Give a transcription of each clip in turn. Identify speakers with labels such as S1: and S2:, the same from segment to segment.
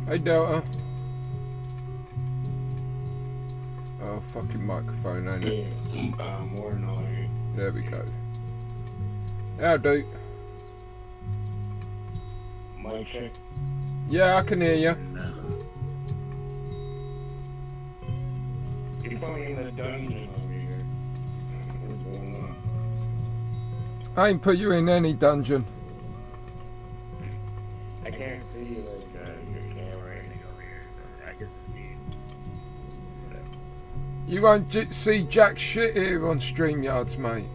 S1: Hey Delta. Oh, fucking microphone, ain't it?
S2: Yeah, more noise.
S1: There we go. How do?
S2: Mic check.
S1: Yeah, I can hear you.
S2: You put me in the dungeon over here. What's going on?
S1: I ain't put you in any dungeon.
S2: I can't see like your camera or anything over here, so I can see whatever.
S1: You won't see jack shit here on StreamYards, mate.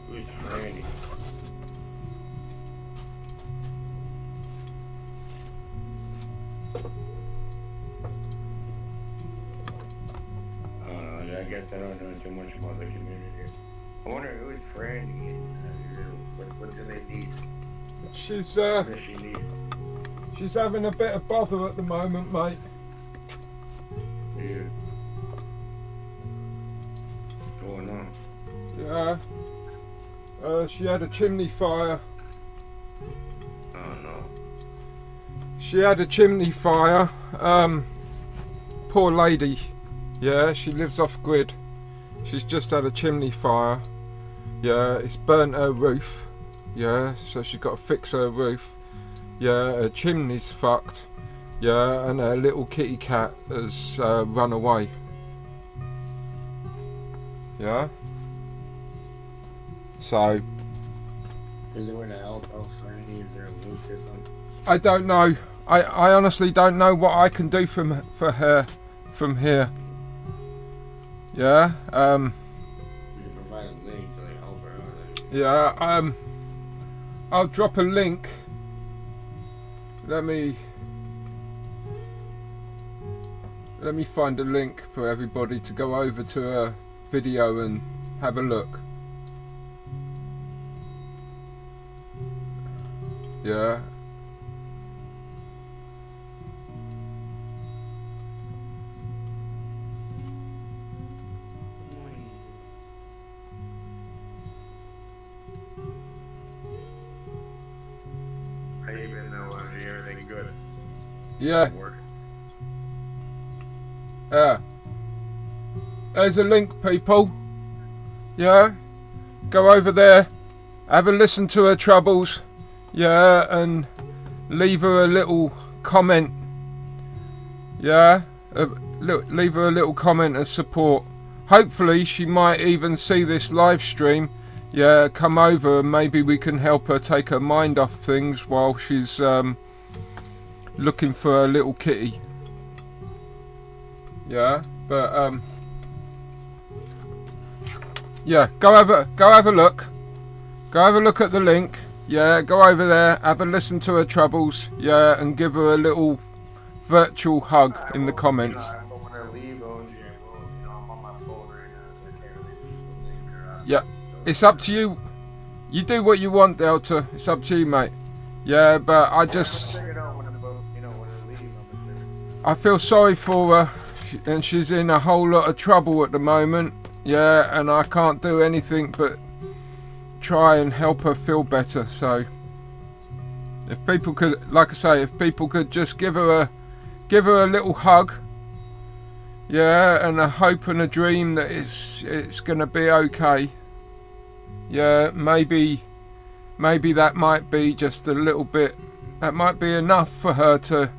S2: Who's Frannie? I don't know. I guess I don't know too much about the community. I wonder who's Frannie. What do they need?
S1: She's
S2: What does she need?
S1: she's having a bit of bother at the moment, mate.
S2: Yeah. What's going on?
S1: Yeah. She had a chimney fire.
S2: Oh no.
S1: She had a chimney fire. Poor lady. Yeah, she lives off grid. She's just had a chimney fire. Yeah, it's burnt her roof. Yeah, so she's got to fix her roof. Yeah, her chimney's fucked. Yeah, and her little kitty cat has run away. Yeah. So
S2: Is there where to help Frannie? Is there a loop or something?
S1: I don't know. I honestly don't know what I can do for her from here. Yeah.
S2: You can provide a link so they help her out.
S1: Yeah. I'll drop a link. Let me find a link for everybody to go over to her video and have a look. Yeah.
S2: How you been though? Everything good?
S1: Yeah.
S2: Work.
S1: Yeah. There's a link, people. Yeah. Go over there. Have a listen to her troubles. Yeah, and leave her a little comment. Yeah. Leave her a little comment of support. Hopefully she might even see this live stream. Yeah, come over and maybe we can help her take her mind off things while she's looking for a little kitty. Yeah, but yeah, go have a look. Go have a look at the link. Yeah, go over there, have a listen to her troubles. Yeah, and give her a little virtual hug in the comments. Yeah, it's up to you. You do what you want, Delta. It's up to you, mate. Yeah, but I feel sorry for her, and she's in a whole lot of trouble at the moment. Yeah, and I can't do anything but try and help her feel better. So, if people could, like I say, if people could just give her a little hug. Yeah, and a hope and a dream that it's gonna be okay. Yeah, maybe that might be just a little bit. That might be enough for her to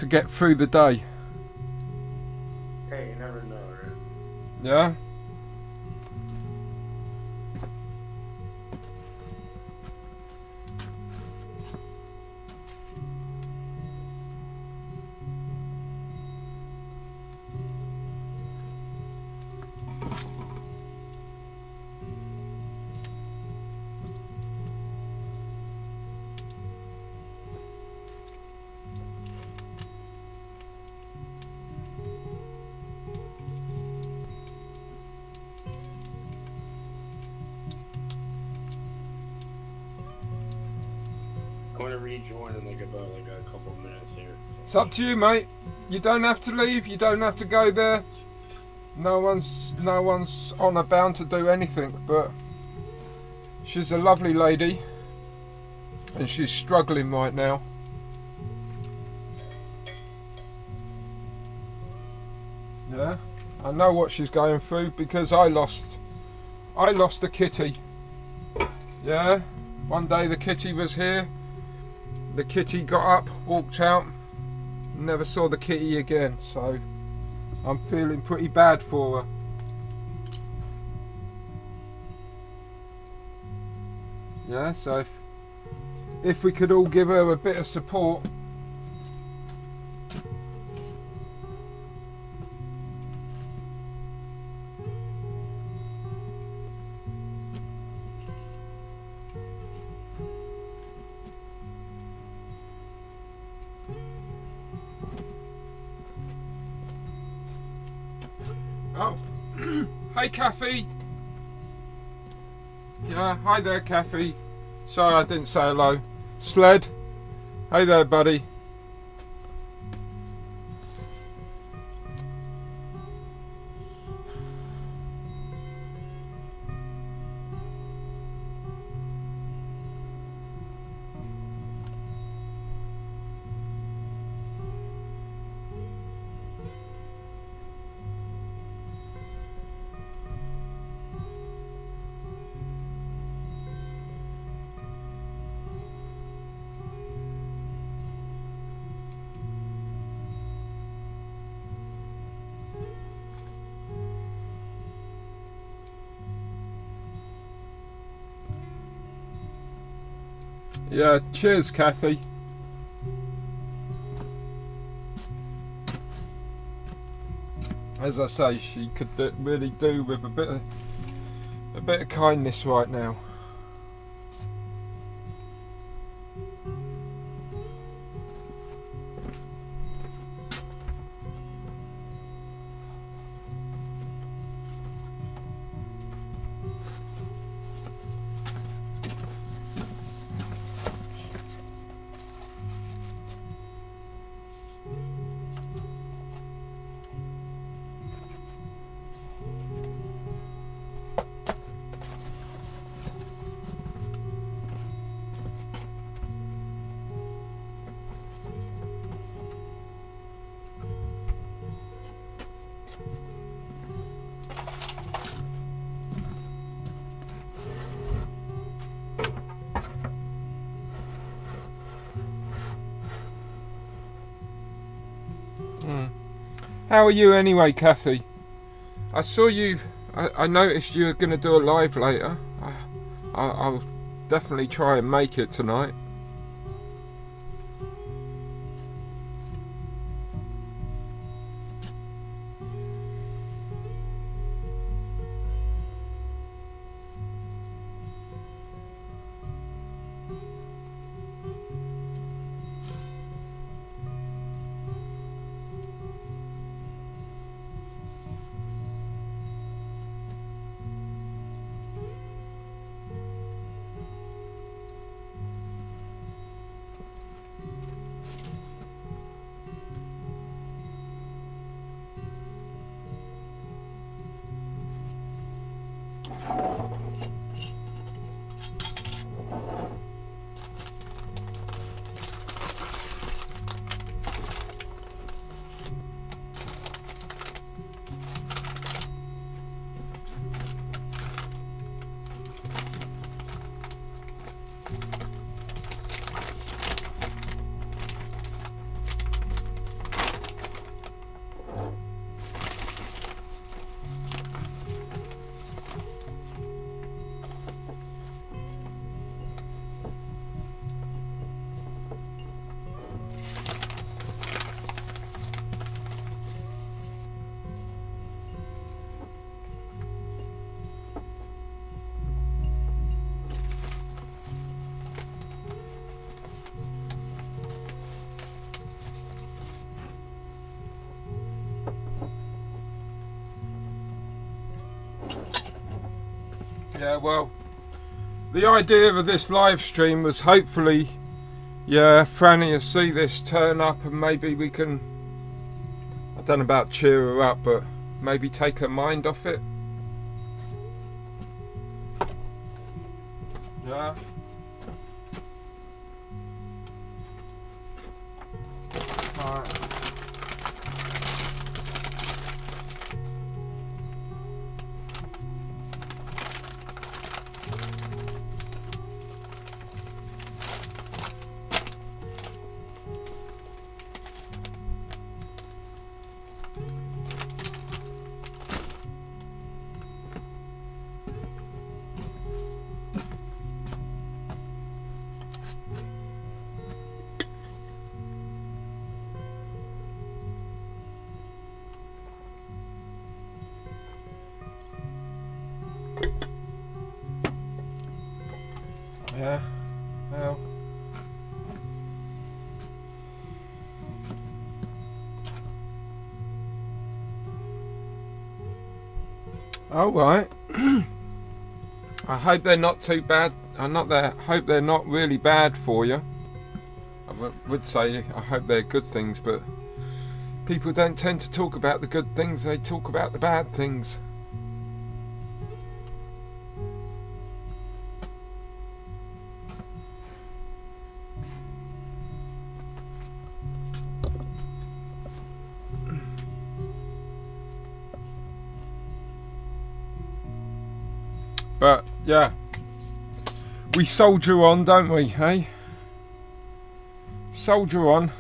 S1: get through the day.
S2: Hey, you never know, right?
S1: Yeah.
S2: want to rejoin in like a couple minutes here.
S1: It's up to you, mate. You don't have to leave. You don't have to go there. No one's honour bound to do anything. But she's a lovely lady, and she's struggling right now. Yeah, I know what she's going through because I lost a kitty. Yeah, one day the kitty was here. The kitty got up, walked out, never saw the kitty again. So I'm feeling pretty bad for her. Yeah, so if we could all give her a bit of support. Oh, hey Kathy. Yeah, hi there Kathy. Sorry I didn't say hello. Sled, hey there buddy. Yeah, cheers Kathy. As I say, she could really do with a bit of kindness right now. How are you anyway, Kathy? I saw you. I noticed you were going to do a live later. I'll definitely try and make it tonight. Yeah, well, the idea of this live stream was hopefully Yeah, Frannie will see this turn up and maybe we can, I don't know about cheer her up, but maybe take her mind off it. Yeah. Alright. Yeah, well. All right. I hope they're not too bad. Hope they're not really bad for you. I would say I hope they're good things, but people don't tend to talk about the good things. They talk about the bad things. But yeah, we soldier on, don't we, hey? Soldier on.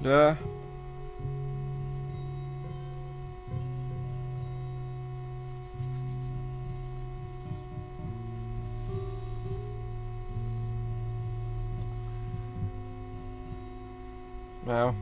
S1: Yeah. Well.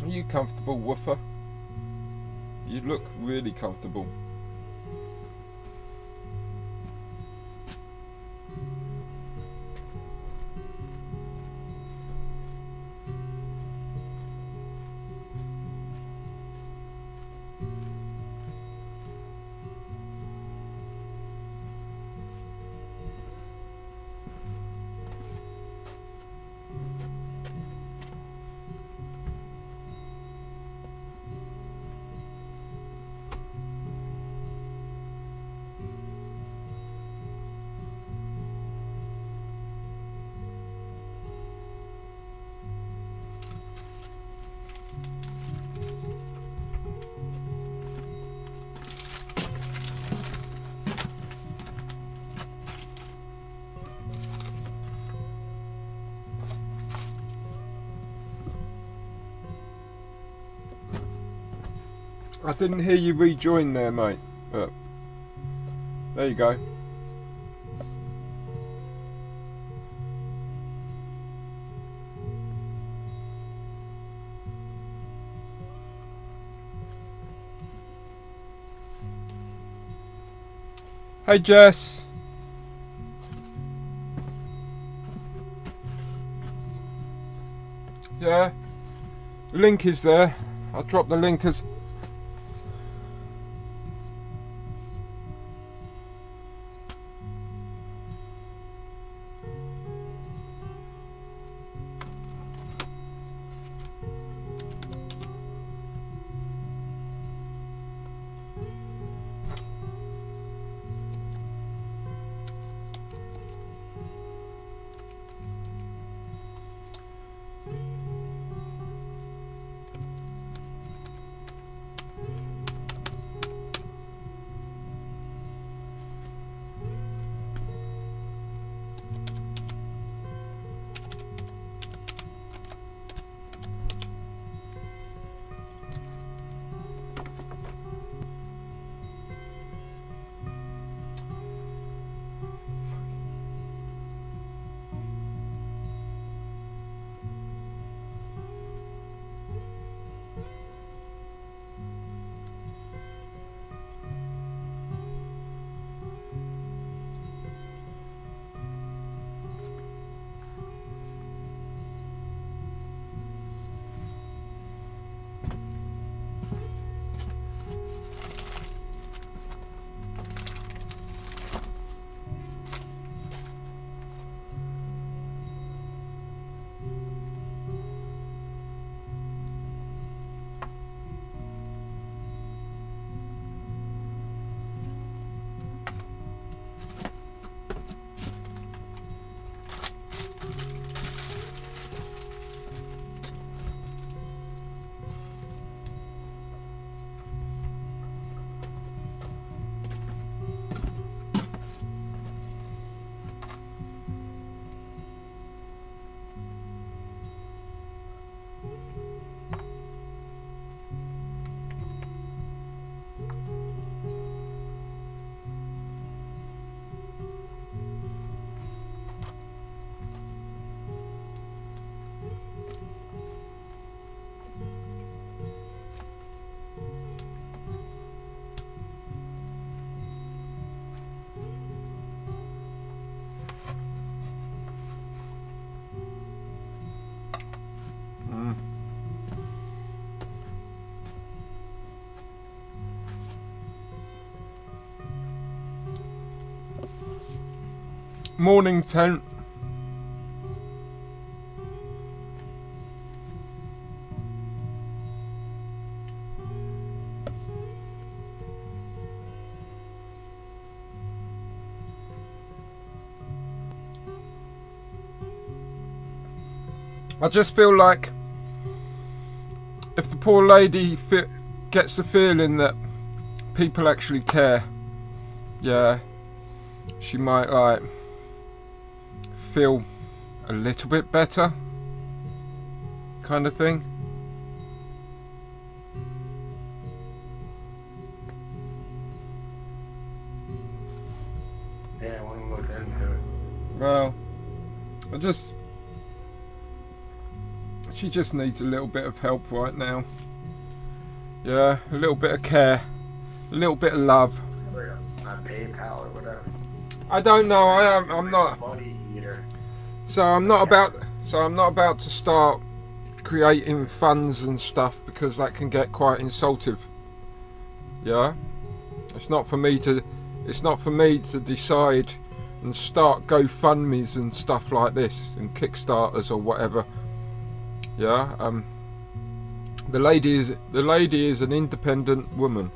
S1: Are you comfortable, woofer? You look really comfortable. I didn't hear you rejoin there, mate, but there you go. Hey, Jess. Yeah, the link is there. I'll drop the link as... morning tent. I just feel like if the poor lady gets the feeling that people actually care, yeah, she might like feel a little bit better, kind of thing.
S2: Yeah, one look into it.
S1: Well, she just needs a little bit of help right now. Yeah, a little bit of care, a little bit of love.
S2: On PayPal or whatever.
S1: I don't know. I'm not.
S2: Money eater.
S1: So I'm not about to start creating funds and stuff because that can get quite insultive. Yeah, it's not for me to decide and start GoFundMes and stuff like this and Kickstarters or whatever. Yeah, the lady is an independent woman.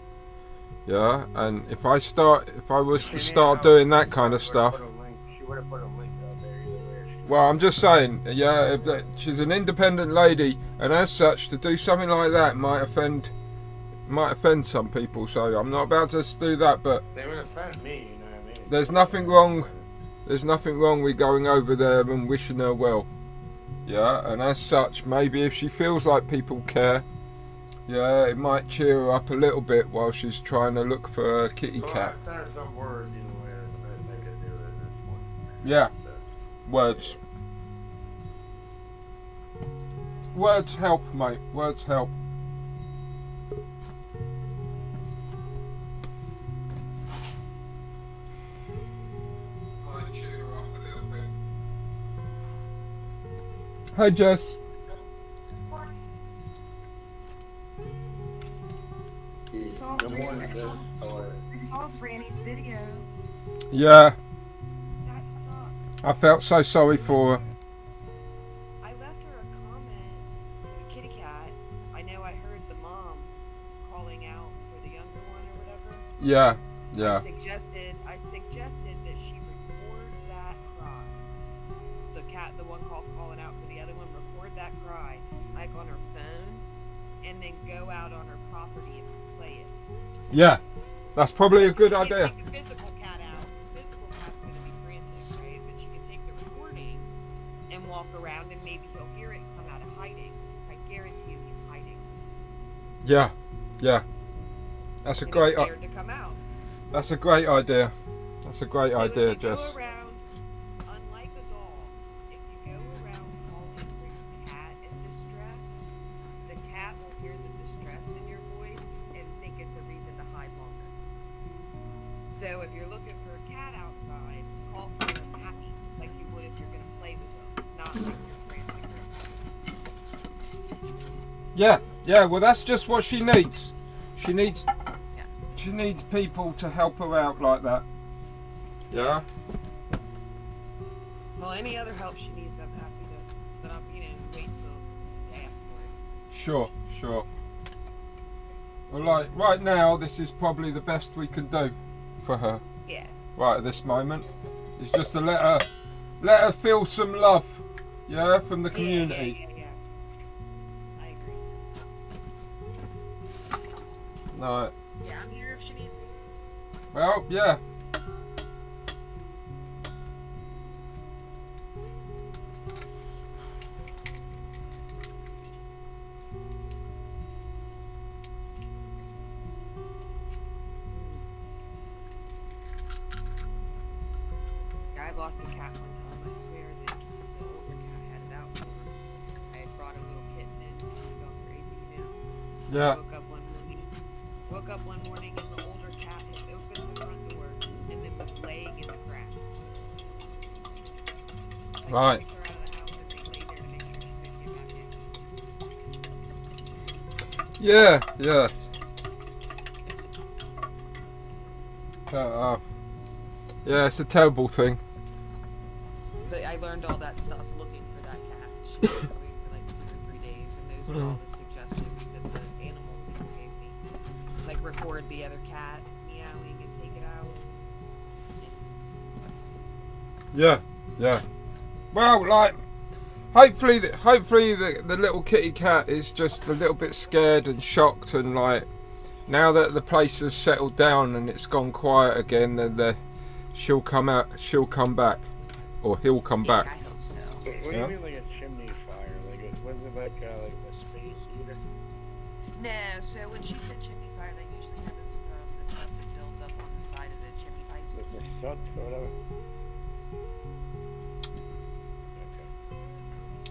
S1: Yeah, and if I was to start doing that kind of stuff.
S2: She would have put a link out there either way.
S1: Well, I'm just saying, yeah, she's an independent lady, and as such, to do something like that might offend some people. So I'm not about to do that, but
S2: They would offend me, you know what I mean?
S1: there's nothing wrong. There's nothing wrong with going over there and wishing her well. Yeah, and as such, maybe if she feels like people care, yeah, it might cheer her up a little bit while she's trying to look for a kitty cat.
S2: Well, I've some words either way. That's the best I could do at this point.
S1: Yeah,
S2: So,
S1: words. Words help, mate. Words help. Hi, Jess.
S2: Good morning, Jess. How are you?
S3: I saw Frannie's video.
S1: Yeah,
S3: That sucks.
S1: I felt so sorry for her.
S3: I left her a comment for the kitty cat. I know I heard the mom calling out for the younger one or whatever.
S1: Yeah,
S3: I
S1: yeah,
S3: suggested that she record that cry. The one calling out for the other one, record that cry like on her phone, and then go out on her property and play it.
S1: yeah. That's probably a good
S3: She
S1: idea.
S3: can't take the physical cat out. The physical cat's gonna be frantic, right? But she can take the recording and walk around, and maybe he'll hear it and come out of hiding. I guarantee you, he's hiding somewhere.
S1: Yeah, yeah. That's a
S3: And
S1: great.
S3: he's scared to come out.
S1: That's a great idea. That's a great
S3: So
S1: idea,
S3: if you
S1: Jess.
S3: go around, unlike a dog, if you go around calling for your cat in distress, the cat will hear the distress in your voice and think it's a reason to hide longer. So if you're looking for a cat outside, call for them happy, like you would if you're going to play with them, not like you're frantic or upset.
S1: Yeah, yeah. Well, that's just what she needs. She needs people to help her out like that. Yeah.
S3: Well, any other help she needs, I'm happy that I'm, wait until you ask for it.
S1: Sure, sure. Well, like right now, this is probably the best we can do for her.
S3: Yeah.
S1: Right at this moment, is just to let her feel some love. Yeah, from the community.
S3: Yeah. I agree.
S1: No.
S3: Yeah, I'm here if she needs me.
S1: Well, yeah.
S3: I lost a cat one time. I swear that the older cat had it out for her. I had brought a little kitten in. She was all crazy,
S1: Yeah.
S3: Woke up one morning and the older cat had opened the front door and then was laying in the crack.
S1: Right.
S3: Kicked her out of the house and they laid there to make sure she couldn't get back in.
S1: Yeah, yeah. Yeah, it's a terrible thing.
S3: learned all that stuff looking for that cat. She was away for like 2 or 3 days, and those were all the suggestions that the animal people gave me. Like record the other cat meowing and take it out.
S1: Yeah, yeah. Well, like, hopefully the little kitty cat is just a little bit scared and shocked, and like, now that the place has settled down and it's gone quiet again, then she'll come back, or he'll come back.
S3: I hope so.
S2: What do you mean, like a chimney fire? Like, was it like a space heater?
S3: No, so when she said chimney fire, that usually happens from the stuff that builds up on the side of the chimney pipes.
S2: The shuts or whatever?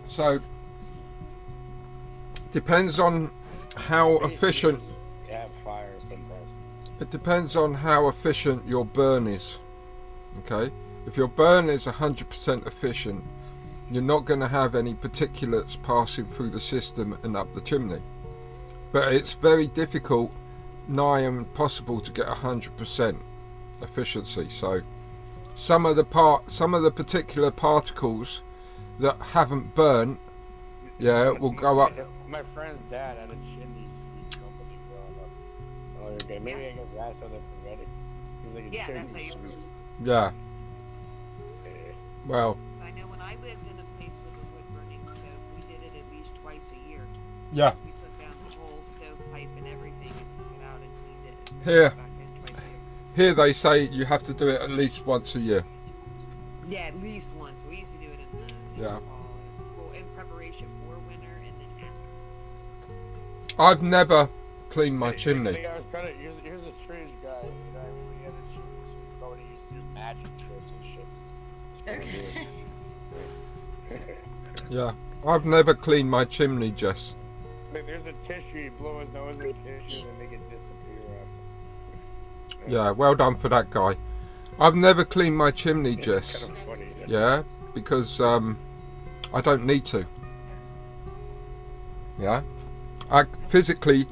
S1: So, depends on how efficient.
S2: Yeah, fire sometimes.
S1: It depends on how efficient your burn is. Okay, if your burn is 100% efficient, you're not going to have any particulates passing through the system and up the chimney. But it's very difficult, nigh impossible, to get 100% efficiency. So, some of the particular particles that haven't burnt, will go up.
S2: My friend's dad had a chimney sweep company growing up. Oh, okay. Maybe I guess that's how they're preventing. He's like a
S3: Yeah,
S2: chimney
S3: that's how you.
S2: sweep.
S1: Yeah. Well.
S3: I know when I lived in a place with a wood burning stove, we did it at least twice a year.
S1: Yeah.
S3: We took down the whole stovepipe and everything and took it out and cleaned it. And
S1: Here.
S3: put it back in twice a year.
S1: Here they say you have to do it at least once a year.
S3: Yeah, at least once. We used to do it in the
S1: Yeah.
S3: fall. Well, in preparation for winter and then after.
S1: I've never cleaned my chimney.
S2: I was kind of, here's a strange guy. You know, I mean, we had a chimney sweep company used to do magic tricks and shit.
S3: Okay.
S1: Yeah. I've never cleaned my chimney, Jess.
S2: Like, there's a tissue, you blow his nose in the tissue and make it disappear after.
S1: Yeah, well done for that guy. I've never cleaned my chimney, Jess.
S2: It's kind of funny.
S1: Yeah, because I don't need to. Yeah, I physically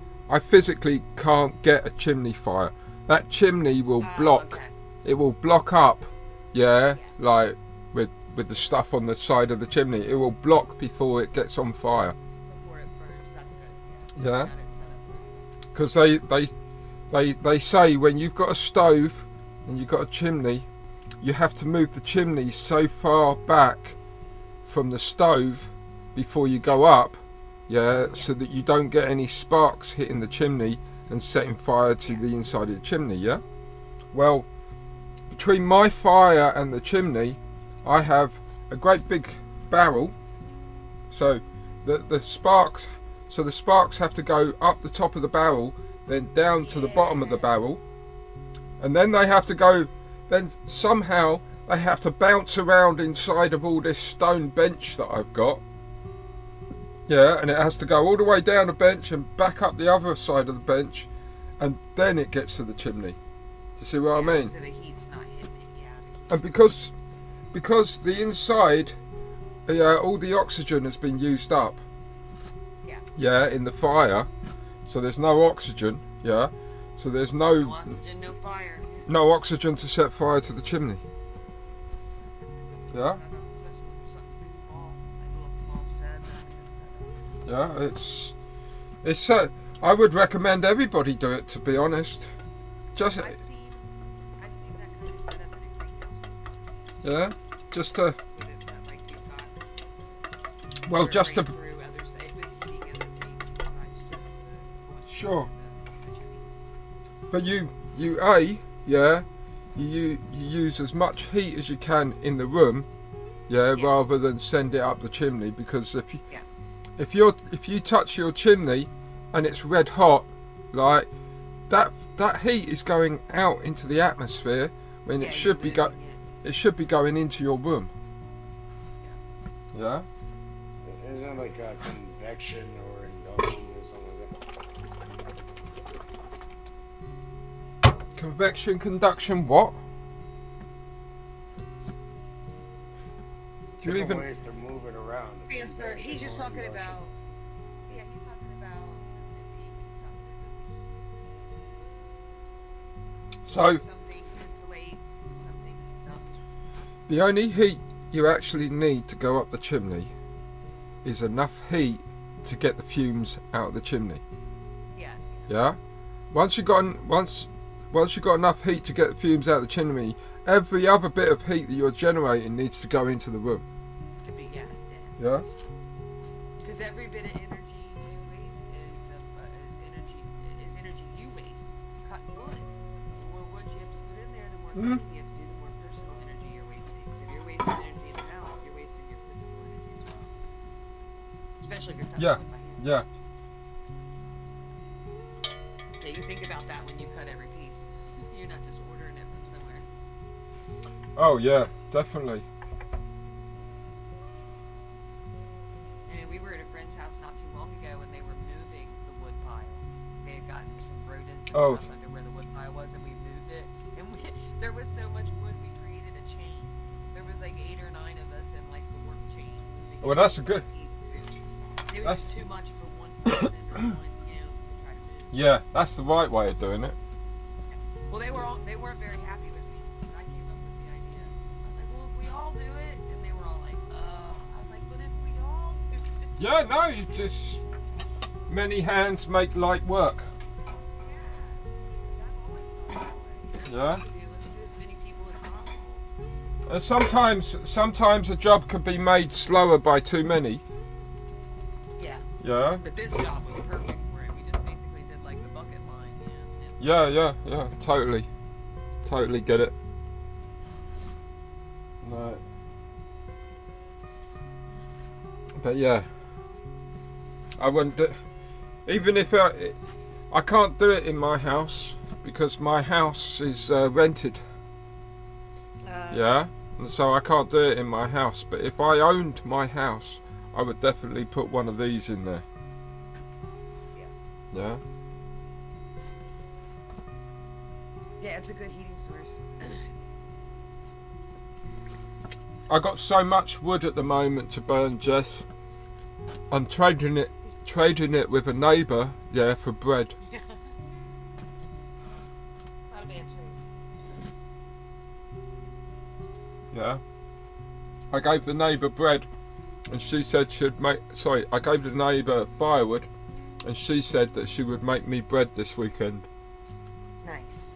S1: can't get a chimney fire. That chimney will block.
S3: Okay.
S1: It will block up. Yeah, like with the stuff on the side of the chimney. It will block before it gets on fire.
S3: Before it burns, that's good.
S1: Yeah,
S3: Got it set up.
S1: because they say when you've got a stove and you've got a chimney, you have to move the chimney so far back from the stove before you go up, so that you don't get any sparks hitting the chimney and setting fire to the inside of the chimney. Yeah, well, between my fire and the chimney, I have a great big barrel, so the sparks have to go up the top of the barrel, then down to the bottom of the barrel, and then they have to go, then somehow they have to bounce around inside of all this stone bench that I've got. Yeah, and it has to go all the way down the bench and back up the other side of the bench, and then it gets to the chimney. Do you see what I mean?
S3: So the heat's not hitting it, yeah.
S1: And because the inside, all the oxygen has been used up.
S3: Yeah.
S1: Yeah, in the fire, so there's no oxygen. Yeah, so there's
S3: No oxygen, no fire.
S1: no oxygen to set fire to the chimney. Yeah.
S3: Especially for something so small, like a little small shed. That's a good setup.
S1: Yeah, it's I would recommend everybody do it, to be honest. Just
S3: I've seen that kind of setup in a greenhouse.
S1: yeah, just to
S3: With it set like you've got.
S1: well, just to
S3: through other stuff, it was heating other things besides just the.
S1: Sure.
S3: The chimney.
S1: but you use as much heat as you can in the room, rather than send it up the chimney, because if you touch your chimney and it's red hot, like that heat is going out into the atmosphere when it should be going into your room. Yeah.
S2: Isn't it like convection or induction or something like that?
S1: Convection, conduction, what? Do you
S2: Different
S1: even?
S2: ways to move it around.
S3: Transfer. He's just talking
S2: Convection or
S3: about.
S2: induction.
S3: Yeah, he's talking about it being
S1: So
S3: some things insulate, some things conduct.
S1: the only heat you actually need to go up the chimney is enough heat to get the fumes out of the chimney.
S3: Yeah.
S1: Yeah. Once you got enough heat to get the fumes out of the chimney, every other bit of heat that you're generating needs to go into the room.
S3: Could be, yeah.
S1: Yeah.
S3: Because every bit of energy you waste is energy you waste. Cutting wood. The more wood you have to put in there, the more cutting you have to do, the more personal energy you're wasting. So if you're wasting energy in the house, you're wasting your physical energy as well. Especially if you're cutting wood by hand.
S1: Yeah.
S3: Yeah, you think about that when you cut every piece. You're not just ordering it from somewhere.
S1: Oh yeah, definitely.
S3: And we were at a friend's house not too long ago, and they were moving the wood pile. They had gotten some rodents and stuff under where the wood pile was, and we moved it. And there was so much wood, we created a chain. There was like 8 or 9 of us in like the work chain.
S1: Well, that's a good.
S3: It was just too much for one person or one, to try to move.
S1: Yeah, that's the right way of doing it.
S3: Well, they weren't very happy with me. And I came up with the idea. I was like, well, if we all do it, and they were all like, I was like, but if we all do it.
S1: Yeah, no, you just many hands make light work.
S3: Yeah, I've always thought that way.
S1: Yeah.
S3: Let's do as many people as possible.
S1: Sometimes a job can be made slower by too many.
S3: Yeah.
S1: Yeah.
S3: But this job was perfect for it. We just basically did like the bucket line.
S1: Yeah. Totally get it. No. But yeah, I wouldn't do, even if I can't do it in my house because my house is rented. Yeah, and so I can't do it in my house. But if I owned my house, I would definitely put one of these in there. Yeah.
S3: Yeah, it's a good heating source.
S1: I got so much wood at the moment to burn, Jess. I'm trading it with a neighbour, for bread.
S3: Yeah. It's not a bad trade.
S1: Yeah. I gave the neighbour bread, and she said she'd make. Sorry, I gave the neighbour firewood, and she said that she would make me bread this weekend.
S3: Nice.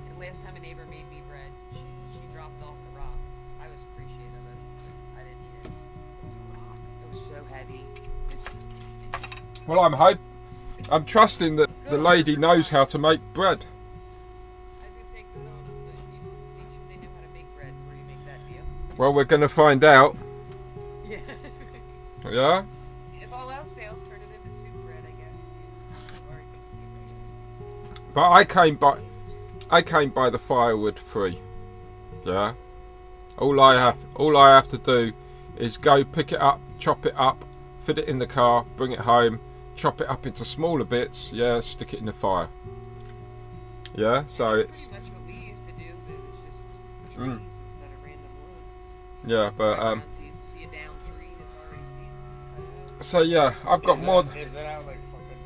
S3: And last time a neighbor made me bread, she dropped off the rock. I was appreciative of it. I didn't eat it. It was a rock. It was so heavy.
S1: Well, I'm trusting that the lady knows how to make bread.
S3: I was gonna say good on them, but you make sure they know how to make bread before you make that deal.
S1: Well, we're going to find out.
S3: Yeah.
S1: Yeah.
S3: If all else fails, turn it into soup bread, I guess. Or you can get
S1: But I came by the firewood free. Yeah. All I have to do is go pick it up, chop it up, fit it in the car, bring it home, chop it up into smaller bits. Yeah, stick it in the fire. Yeah. So
S3: That's
S1: it's
S3: pretty much what we used to do, but it was just trees instead of random wood.
S1: yeah, but
S3: Right around till you see a down tree that's already seasoned.
S1: so yeah, I've got more.
S2: Is that how like fucking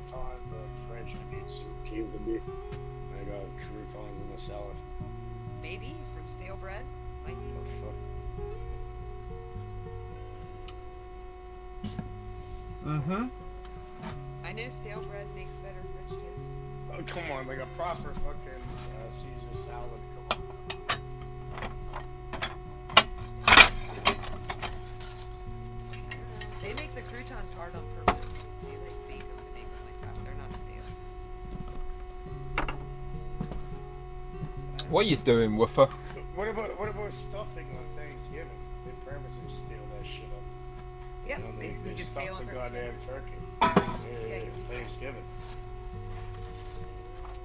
S2: croutons, French Indian soup came to be? They got croutons in the salad.
S3: Maybe from stale bread. Might be.
S2: Oh, fuck.
S1: Mhm.
S3: I know stale bread makes better French toast.
S2: Oh, come on, like a proper fucking Caesar salad. Come on.
S3: They make the croutons hard on purpose. They like bake them to make them like that. They're not stale.
S1: What are you doing, Woofer?
S2: What about stuffing on Thanksgiving? They purposely steal that shit up.
S3: Yep,
S2: You know,
S3: they
S2: they
S3: just
S2: stuff
S3: stale on
S2: the
S3: purpose.
S2: goddamn turkey.
S3: Yeah, you-
S2: Thanksgiving.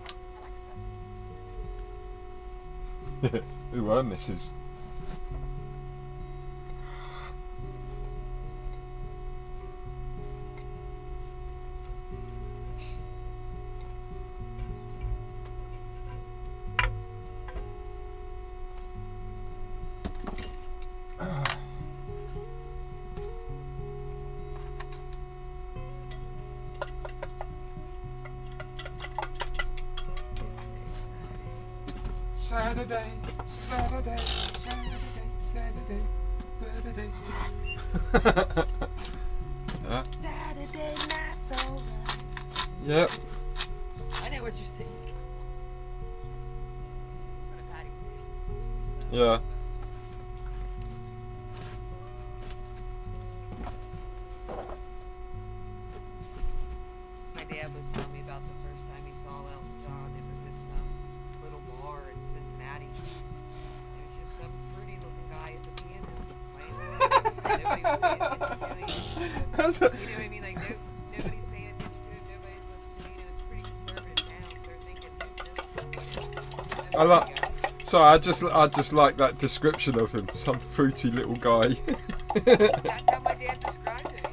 S3: I like stuff.
S1: Who are Mrs. Saturday, Saturday, Saturday, Saturday. Yeah.
S3: Saturday night's alright.
S1: Yep.
S3: I know what you're saying. That's what a Patty saying.
S1: Yeah.
S3: My dad was telling me about the first time he saw Elton John. It was at some little bar in Cincinnati. It was just some fruity looking guy at the piano playing. Nobody was paying attention to him. You know what I mean? Like, nobody's paying attention to him. Nobody's listening. You know, it's a pretty conservative town, so they're thinking, who's this?
S1: I like. Sorry, I just like that description of him. Some fruity little guy.
S3: That's how my dad described it.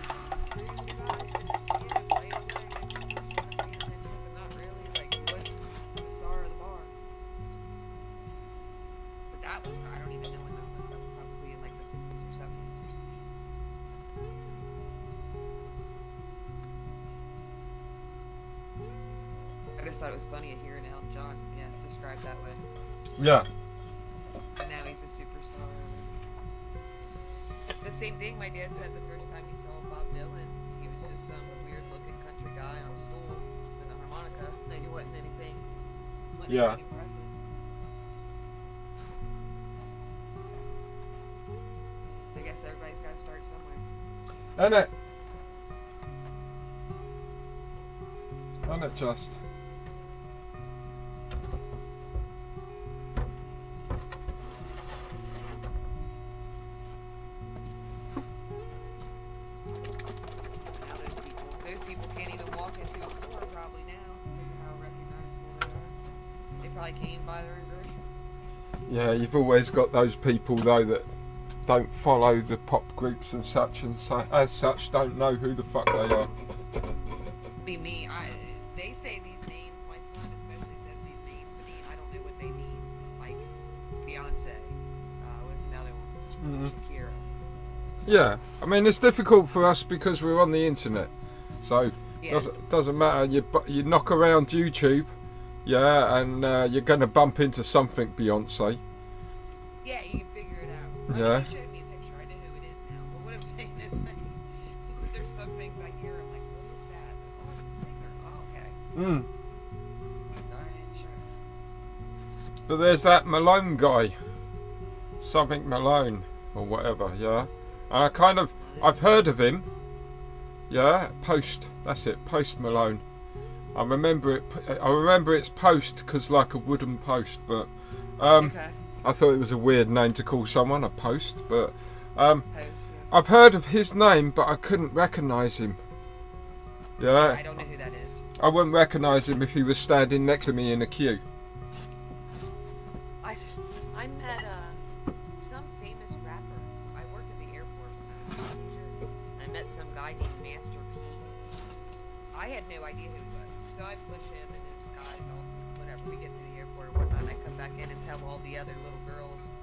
S3: I just thought it was funny hearing Elton John, described that way.
S1: Yeah.
S3: And now he's a superstar. The same thing my dad said the first time he saw Bob Dylan. He was just some weird-looking country guy on a stool with a harmonica. Like, he wasn't anything.
S1: Yeah.
S3: Impressive. I guess everybody's got to start somewhere.
S1: Ain't it? Ain't it just?
S3: Those people can't even walk into a store probably now because of how recognizable they are. They probably can't even buy their own groceries.
S1: Yeah, you've always got those people though that don't follow the pop groups and such, and so, as such don't know who the fuck they are.
S3: Be me. They say these names. My son especially says these names to me. I don't know what they mean. Like Beyonce. What's another one? Shakira.
S1: Yeah, I mean it's difficult for us because we're on the internet, so
S3: Yeah.
S1: doesn't matter. You knock around YouTube, yeah, and you're gonna bump into something Beyonce.
S3: Yeah, you can figure it out.
S1: Yeah.
S3: You showed me a picture. I know who it is now. But what I'm saying is, like, there's some things I hear. I'm like, what is that? Oh, it's a singer. Oh, okay.
S1: Mm.
S3: Alright, sure.
S1: But there's that Malone guy, something Malone or whatever, yeah. And I've heard of him. Yeah, that's it, Post Malone. I remember it's Post because like a wooden post, but
S3: Okay.
S1: I thought it was a weird name to call someone a post, but
S3: Post, yeah.
S1: I've heard of his name, but I couldn't recognise him. Yeah,
S3: I don't know who that is.
S1: I wouldn't recognise him if he was standing next to me in a queue.
S3: I met some famous rapper. I worked at the airport when I was a teenager. I met some guy named Master P. I had no idea who he was, so I push him in his skies, whatever. We get to the airport or whatnot, and I come back in and tell all the other little girls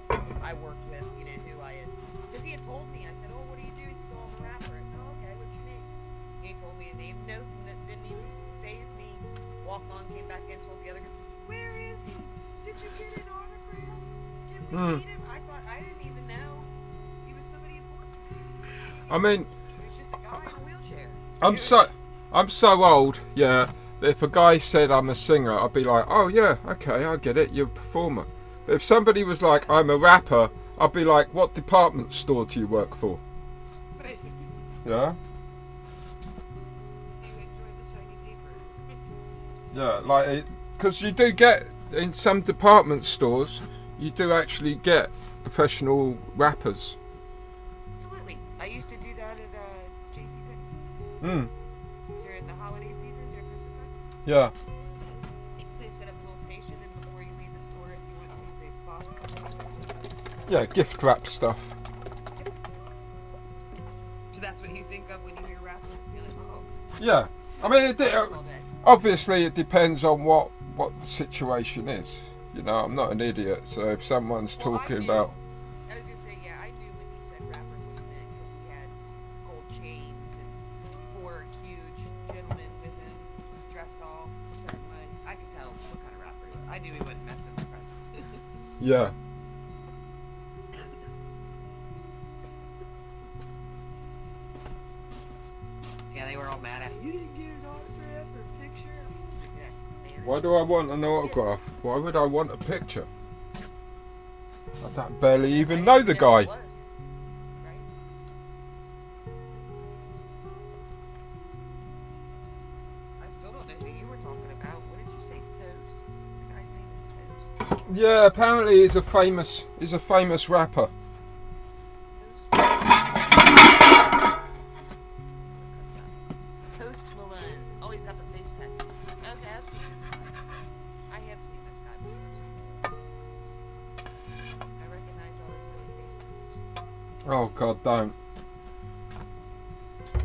S3: I worked with, who I had, because he had told me. I said, "Oh, what do you do?" He said, "Oh, I'm a rapper." I said, "Oh, okay, what's your name?" And he told me a name. No, that didn't even faze me. Walked on, came back in, told the other girl, "Where is he? Did you get an autograph? Can we meet him?" I didn't even know he was somebody important.
S1: I mean,
S3: He was just a guy in a wheelchair.
S1: I'm so old, yeah. If a guy said I'm a singer, I'd be like, oh yeah, okay, I get it, you're a performer. But if somebody was like, I'm a rapper, I'd be like, what department store do you work for? Yeah?
S3: You enjoy the shiny paper.
S1: Yeah, like, because you do get, in some department stores, you do actually get professional rappers.
S3: Absolutely. I used to do that at JCPenney.
S1: Mm,
S3: During the holiday season, during Christmas time.
S1: yeah.
S3: They set up a little station, and before you leave the store, if you want to, they box something.
S1: Yeah, gift wrap stuff.
S3: So that's what you think of when you hear rapper? You're like, oh,
S1: Yeah. I mean,
S3: that's all day.
S1: obviously it depends on what the situation is. You know, I'm not an idiot, so if someone's
S3: Well,
S1: talking
S3: I knew-
S1: about...
S3: I was gonna say, yeah, I knew when he said rapper what he meant because he had gold chains and 4 huge gentlemen with him dressed all a certain way. I could tell what kind of rapper he was. I knew he wasn't messing with presents.
S1: Yeah.
S3: Yeah, they were all mad at you. Didn't get an autograph or a picture. Yeah,
S1: Why do I want an autograph? Why would I want a picture? I don't barely even know the guy.
S3: I still don't know who you were talking about. What did you say? Post. The guy's name is Post.
S1: Yeah, apparently he's a famous rapper.
S3: Post Malone. Oh, he's got the face tattoo. Okay, I've seen this guy. I have seen this guy before. I recognize all his silly face tattoos.
S1: Oh God, don't.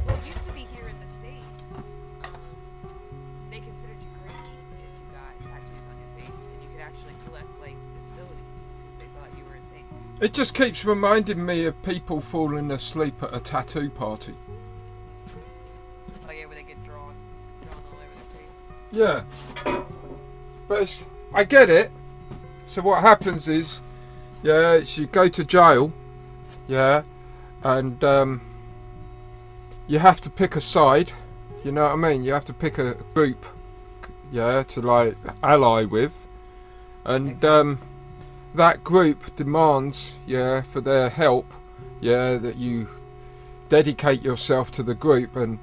S3: Well, it used to be here in the States. They considered you crazy if you got tattoos on your face, and you could actually collect like disability because they thought you were insane.
S1: It just keeps reminding me of people falling asleep at a tattoo party.
S3: Oh yeah, where they get drawn all over the face.
S1: Yeah. But I get it. So what happens is, yeah, you go to jail, yeah, and you have to pick a side. You know what I mean? You have to pick a group, yeah, to like ally with, and that group demands, yeah, for their help, yeah, that you dedicate yourself to the group, and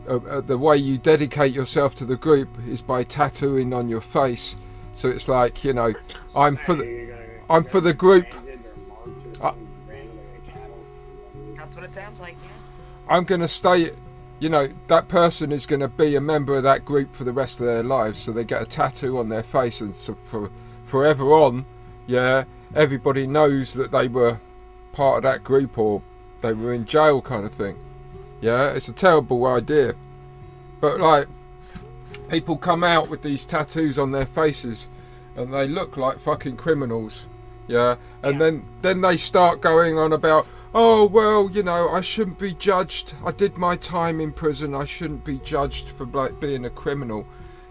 S1: the way you dedicate yourself to the group is by tattooing on your face. So it's like, you know, I'm for the group.
S3: That's what it sounds like, yeah.
S1: I'm gonna stay. You know, that person is gonna be a member of that group for the rest of their lives. So they get a tattoo on their face, and so for forever on, yeah, everybody knows that they were part of that group or they were in jail, kind of thing. Yeah, it's a terrible idea. But like, people come out with these tattoos on their faces and they look like fucking criminals. Yeah, and then they start going on about, oh well, you know, I shouldn't be judged. I did my time in prison. I shouldn't be judged for like being a criminal.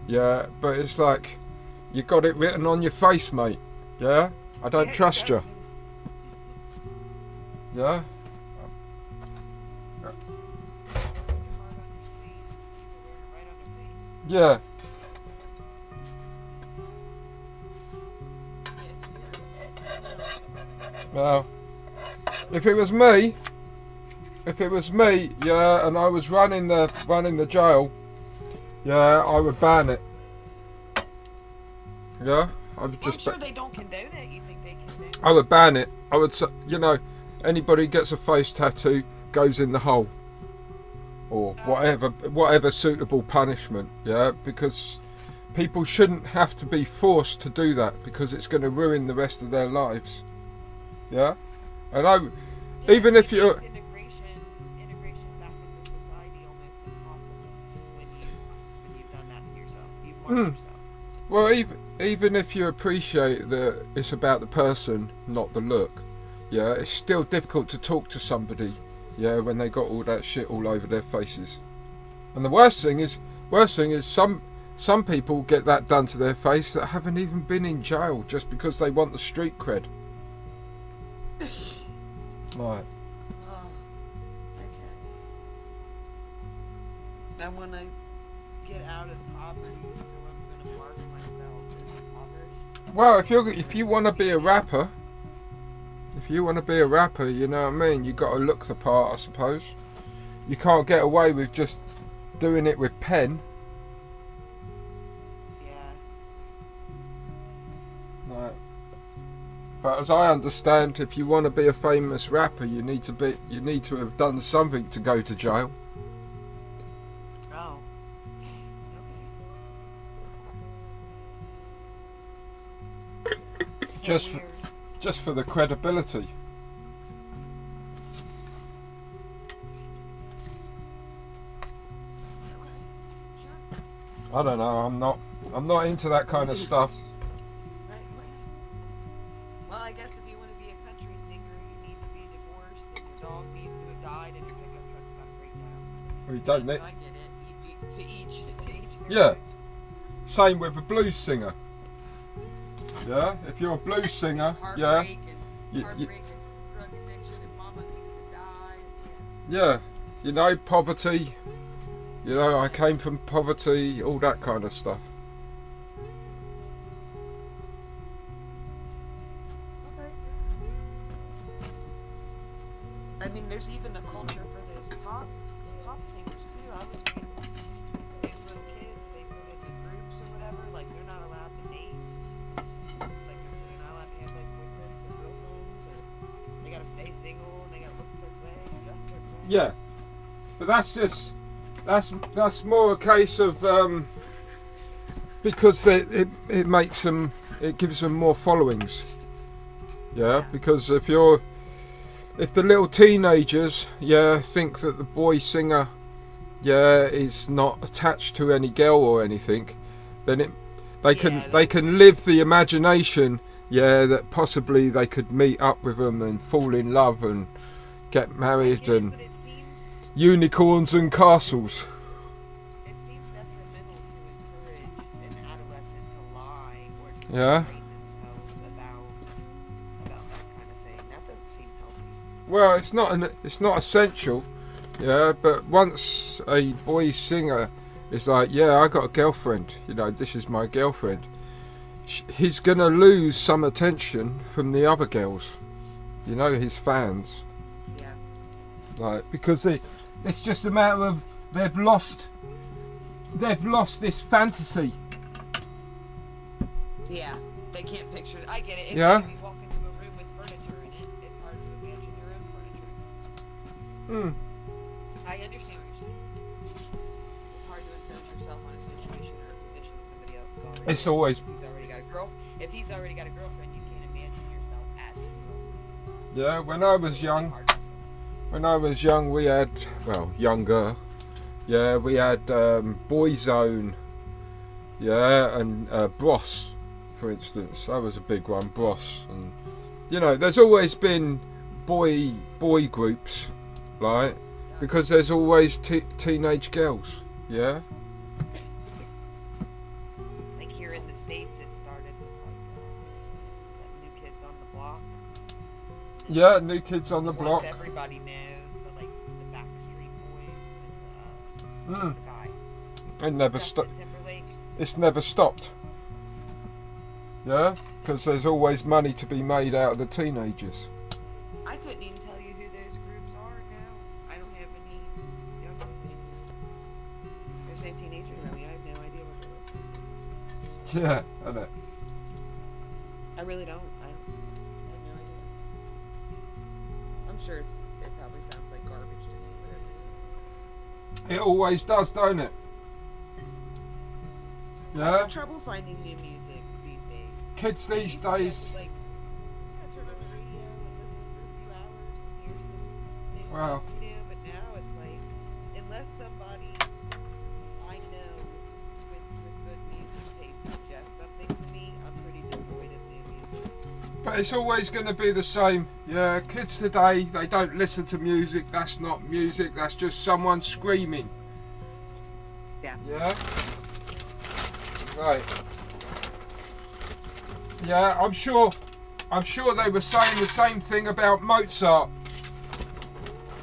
S1: Yeah, but it's like, you got it written on your face, mate. Yeah, I don't trust you. Yeah. Yeah. Well, if it was me, yeah, and I was running the jail, yeah, I would ban it. Yeah, I would just.
S3: I'm sure they don't condone it. You think they condone it?
S1: I would ban it. I would, you know, anybody gets a face tattoo goes in the hole, or whatever suitable punishment. Yeah, because people shouldn't have to be forced to do that because it's going to ruin the rest of their lives. Yeah, and even if you're
S3: integration back into society almost impossible when you've done that to yourself. You've marked yourself.
S1: Well, even if you appreciate that it's about the person, not the look, yeah, it's still difficult to talk to somebody, yeah, when they got all that shit all over their faces. And the worst thing is some people get that done to their face that haven't even been in jail just because they want the street cred. Right.
S3: Oh, okay. I want to get out of poverty, so I'm going to mark myself as impoverished.
S1: Well, if you want to be a rapper, you know what I mean, you got to look the part, I suppose. You can't get away with just doing it with pen.
S3: Yeah.
S1: Right. But as I understand, if you want to be a famous rapper, you need to have done something to go to jail.
S3: Oh. Okay.
S1: Just for the credibility. I don't know. I'm not into that kind of stuff.
S3: Well, I guess if you want to be a country singer, you need to be divorced, and your dog needs to have died, and your pickup truck's got to break down.
S1: We don't
S3: So
S1: need.
S3: I get it. To each their
S1: Yeah.
S3: own.
S1: Same with a blues singer. Yeah, if you're a blues singer, yeah,
S3: Heartbreak and
S1: you,
S3: heartbreak and drug addiction and mama needed to die.
S1: yeah, you know, poverty. You know, I came from poverty, all that kind of stuff.
S3: Okay. I mean, there's even a culture for those pop singers too. I was reading these little kids, they put into groups or whatever, like they're not allowed to date. Like they're not allowed to have like boyfriends or girlfriends, or they gotta stay single and they gotta look a certain way, dress a certain way.
S1: Yeah, but that's more a case of because it makes them, it gives them more followings. Yeah, because if the little teenagers, think that the boy singer, is not attached to any girl or anything, then they can live the imagination, that possibly they could meet up with them and fall in love and get married and
S3: But it seems
S1: unicorns and castles.
S3: detrimental to encourage an adolescent to lie or to
S1: Yeah.
S3: portray themselves about that kind of thing. That doesn't seem healthy.
S1: Well, it's not essential, but once a boy singer is like, I got a girlfriend, this is my girlfriend, he's gonna lose some attention from the other girls, his fans,
S3: Yeah.
S1: like, because it's just a matter of they've lost this fantasy.
S3: Yeah. They can't picture it. I get it. It's
S1: Yeah.
S3: like if you walk into a room with furniture in it, it's hard to imagine your own furniture. I understand what you're saying. It's hard to impose yourself on a situation or a position somebody else is already
S1: It's
S3: in.
S1: always,
S3: If he's already got a girlfriend, you can't imagine yourself as his girlfriend.
S1: when I was young. When I was young, we had, younger, we had Boyzone, and Bros, for instance. That was a big one, Bros. And, there's always been boy groups, right? Because there's always teenage girls,
S3: I think here in the States it started with like New Kids on the Block.
S1: Yeah, New Kids on the
S3: Once
S1: Block.
S3: everybody knows, to like the Backstreet Boys and what's the guy?
S1: It never
S3: Justin
S1: stopped.
S3: Timberlake.
S1: It's never stopped. Yeah, because there's always money to be made out of the teenagers.
S3: I couldn't even tell you who those groups are now. I don't have any young ones anymore. There's no teenagers around me. I have no idea what they're listening to.
S1: Yeah, I know.
S3: I really don't. I have no idea. I'm sure it probably sounds like garbage to me, whatever.
S1: It always does, don't it?
S3: I
S1: Yeah.
S3: have trouble finding new music these days.
S1: Kids
S3: I
S1: these
S3: used to be able
S1: days.
S3: to, like, turn on the radio and listen for a few hours and hear some new
S1: Wow.
S3: stuff, but now it's like, unless somebody I know with good music taste suggests something to me, I'm pretty devoid of new music.
S1: But it's always going to be the same. Yeah, kids today, they don't listen to music. That's not music. That's just someone screaming.
S3: Yeah.
S1: Yeah. Right. Yeah, I'm sure they were saying the same thing about Mozart.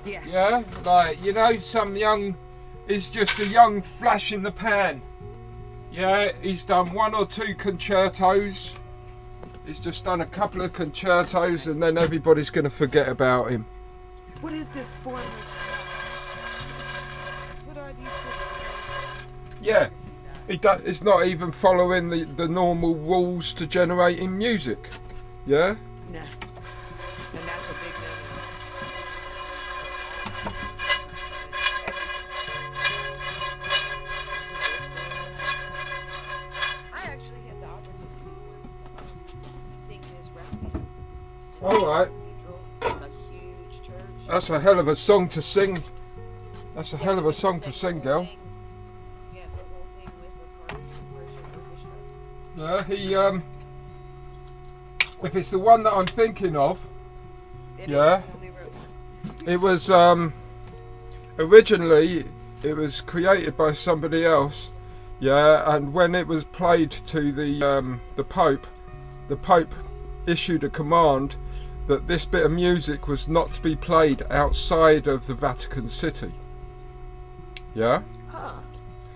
S3: Yeah.
S1: Yeah, like, some young, is just a young flash in the pan. Yeah, he's done one or two concertos. He's just done a couple of concertos and then everybody's going to forget about him.
S3: What is this formless? What are these?
S1: Yeah, it's not even following the normal rules to generating music. Yeah?
S3: Nah. And that's a big no-no. I actually had the opportunity once to sing his requiem.
S1: Alright,
S3: Cathedral, like a huge church.
S1: that's a hell of a song to sing. That's a hell of a song to sing, girl.
S3: Yeah, the whole thing with a Persian orchestra.
S1: Yeah, if it's the one that I'm thinking of,
S3: It
S1: Yeah.
S3: is, he only wrote one.
S1: it was originally it was created by somebody else. Yeah, and when it was played to the Pope, the Pope issued a command that this bit of music was not to be played outside of the Vatican City. Yeah?
S3: Huh.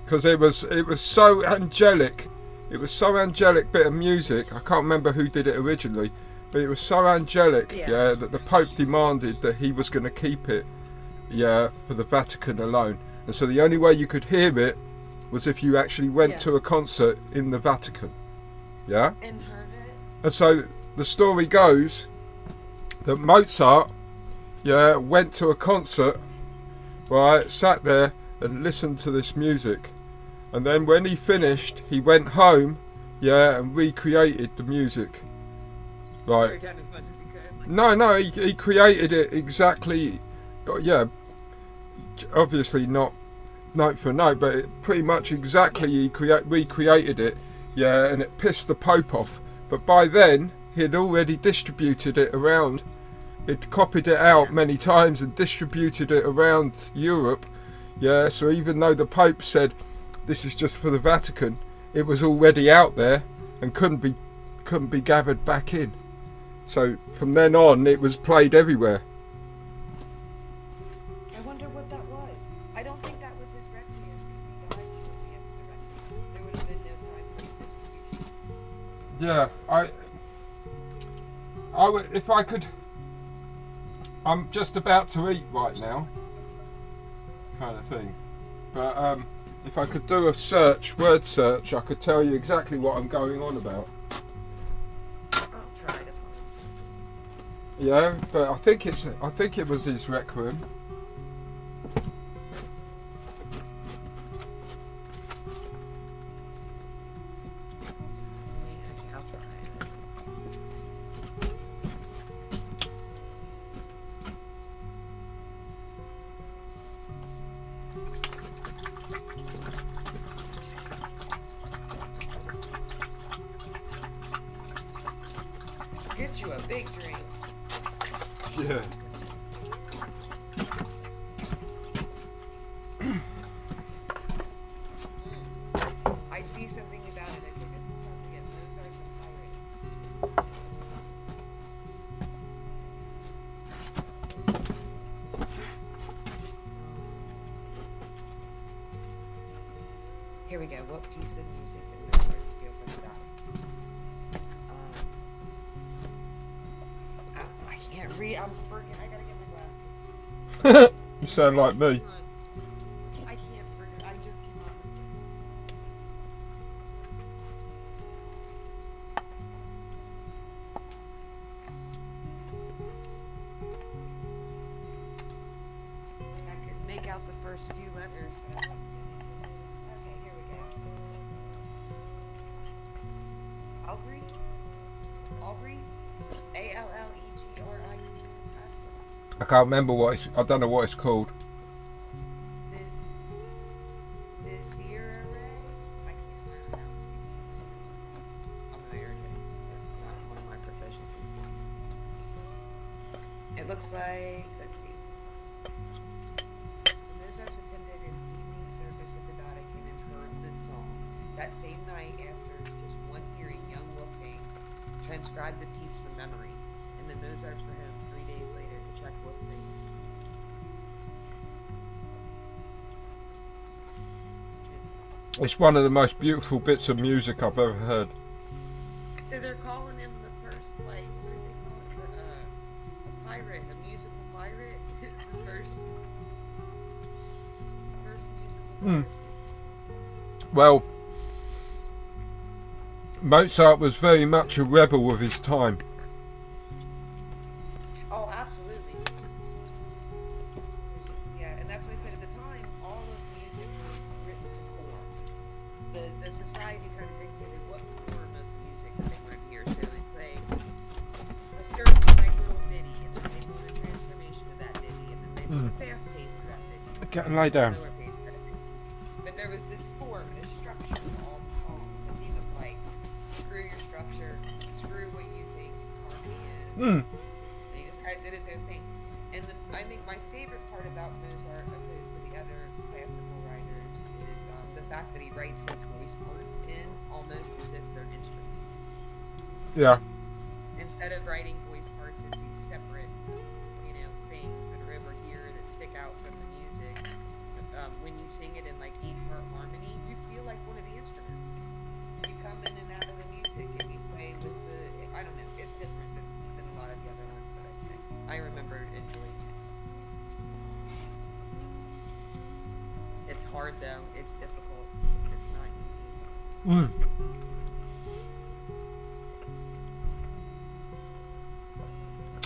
S1: Because it was so angelic. It was so angelic bit of music. I can't remember who did it originally, but it was so angelic, yeah, that the Pope demanded that he was going to keep it, yeah, for the Vatican alone. And so the only way you could hear it was if you actually went to a concert in the Vatican, yeah.
S3: And heard it.
S1: And so the story goes that Mozart, yeah, went to a concert, right, sat there and listened to this music, and then when he finished, he went home, yeah, and recreated the music. Right.
S3: Done as much as he could.
S1: No, he created it exactly, yeah, obviously not note for note, but pretty much exactly he recreated it, yeah, and it pissed the Pope off. But by then, he had already distributed it around. He'd copied it out many times and distributed it around Europe, yeah, so even though the Pope said, this is just for the Vatican, it was already out there and couldn't be gathered back in. So from then on, it was played everywhere.
S3: I wonder what that was. I don't think that was his requiem because he died shortly after the requiem. There would have been no time for distribution.
S1: Yeah, I would, if I could. I'm just about to eat right now, kind of thing. But if I could do a search, word search, I could tell you exactly what I'm going on about.
S3: I'll try to find something.
S1: Yeah, but I think it was his requiem.
S3: I'll try it. Get you a big drink.
S1: Yeah.
S3: I see something about it. I think this is probably a Mozart the Pirate. Here we go. What piece of music did Mozart steal from the Vatican? I can't read. I'm freaking. I gotta get my glasses.
S1: You sound like me.
S3: I can't freaking. I just cannot read. I could make out the first few letters, but I don't. Okay, here we go. Algri? Algri? Allegress?
S1: I can't remember what it's. I don't know what it's called.
S3: Mizire? I can't pronounce it. I'm American. It's not one of my proficiencies. It looks like, let's see. The Mozarts attended an evening service at the Vatican and heard the song. That same night, after just one hearing, young Wolfgang transcribed the piece from memory, and the Mozarts were home 3 days later to check Wolfgang's.
S1: It's one of the most beautiful bits of music I've ever heard.
S3: So they're calling him the first, like, what do they call it? A pirate, a musical pirate. It's the first musical pirate.
S1: Well, Mozart was very much a rebel of his time.
S3: Oh, absolutely. Yeah, and that's what I said at the time. All of music was written to form. The society kind of dictated what form of music that they wanted to hear. So they play a certain like little ditty, and then they want a transformation of that ditty, and then they want a fast pace of that ditty.
S1: Get and lay down.
S3: Slower pace of that ditty. But there was this form, this structure to all the songs, and he was like, screw your structure, screw what you think harmony is. He just kind of did his own thing. And I think my favorite part about Mozart, opposed to the other classical writers, is the fact that he writes his voice parts in almost as if they're instruments.
S1: Yeah.
S3: Instead of writing voice parts as these separate, things that are over here that stick out from the music, when you sing it in like 8-part harmony, you feel like one of the instruments. You come in and out of the music and you play with the. I don't know. It's different than a lot of the other ones that I sing. I remember enjoying it. It's hard though. It's difficult. It's not easy.
S1: Mm.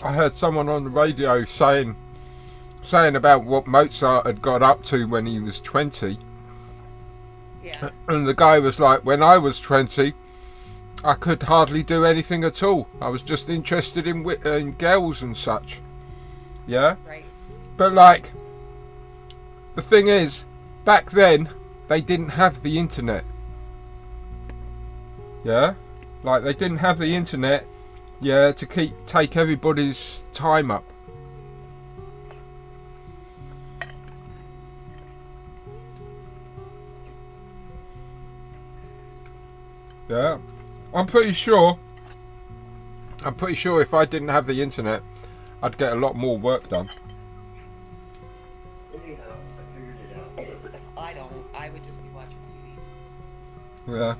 S1: I heard someone on the radio saying about what Mozart had got up to when he was 20.
S3: Yeah.
S1: And the guy was like, when I was 20, I could hardly do anything at all. I was just interested in girls and such. Yeah?
S3: Right.
S1: But like, the thing is, back then, they didn't have the internet. Yeah? Like, they didn't have the internet, yeah, to take everybody's time up. Yeah. I'm pretty sure if I didn't have the internet, I'd get a lot more work done.
S2: Anyhow, I figured it out.
S3: I don't. I would just be watching TV.
S1: Yeah.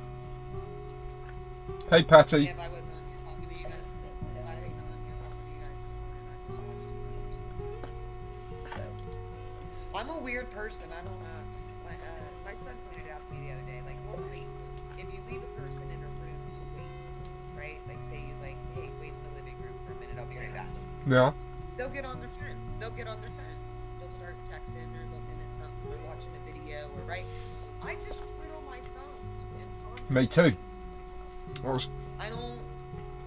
S1: Hey, Patty.
S3: If I wasn't on here talking to you guys, if I wasn't on here talking to you guys in the morning, I just watch TV. I'm a weird person. I don't know. My son pointed out to me the other day, like, we'll wait. If you leave a person in a room to wait, right? Like, say you like, hey, wait in the living room for a minute, I'll be right back.
S1: Yeah.
S3: They'll get on their phone. They'll start texting or looking at something or watching a video or right. I just twiddle my thumbs and ponder
S1: Me too.
S3: things to myself.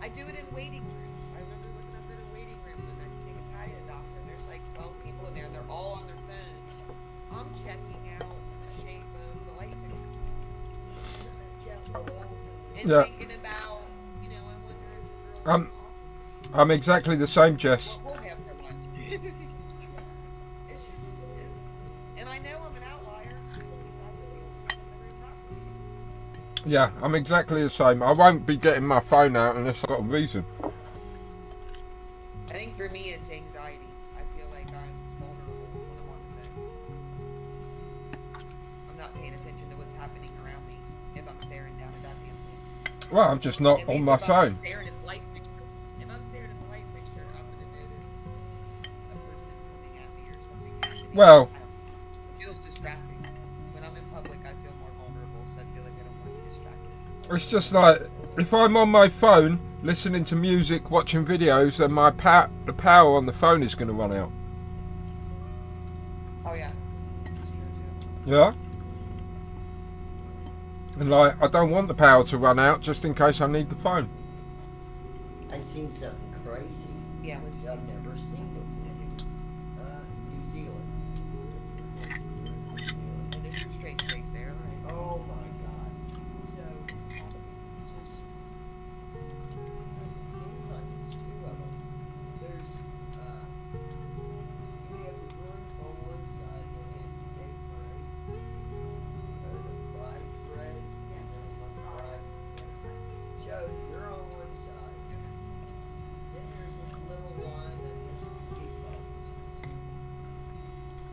S3: I do it in waiting rooms. I remember looking up in a waiting room when I see a patio doctor. There's like 12 people in there and they're all on their phone. I'm checking out the shape of the light fixture. And
S1: Yeah.
S3: thinking about, I wonder if the girl in the office
S1: I'm exactly the same, Jess.
S3: what we'll have for lunch. It's just, and I know I'm an outlier because I was the only one in the room not waiting.
S1: Yeah, I'm exactly the same. I won't be getting my phone out unless I've got a reason.
S3: I think for me it's anxiety. I feel like I'm vulnerable when I'm on the phone. I'm not paying attention to what's happening around me if I'm staring down a goddamn thing.
S1: Well, I'm just not
S3: At
S1: on
S3: least
S1: my
S3: if I'm
S1: phone.
S3: staring at the light fixture. If I'm staring at the light fixture, I'm gonna notice a person coming at me or something happening.
S1: Well-
S3: I don't know. It feels distracting. When I'm in public, I feel more vulnerable, so I feel like I don't want to be distracted.
S1: It's just like, if I'm on my phone, listening to music, watching videos, then the power on the phone is going to run out.
S3: Oh yeah, that's true too.
S1: Yeah? And like, I don't want the power to run out just in case I need the phone.
S4: I seen something crazy.
S3: Yeah, what'd you
S4: I've never seen before. New Zealand.
S3: And there's some strange things there, right?
S4: Oh my God. So, it's just, it seems like it's two of them. There's, we have the one on one side that is the gay parade, or the pride parade, and then on the pride. So, you're on one side. Then there's this little line of this police officers.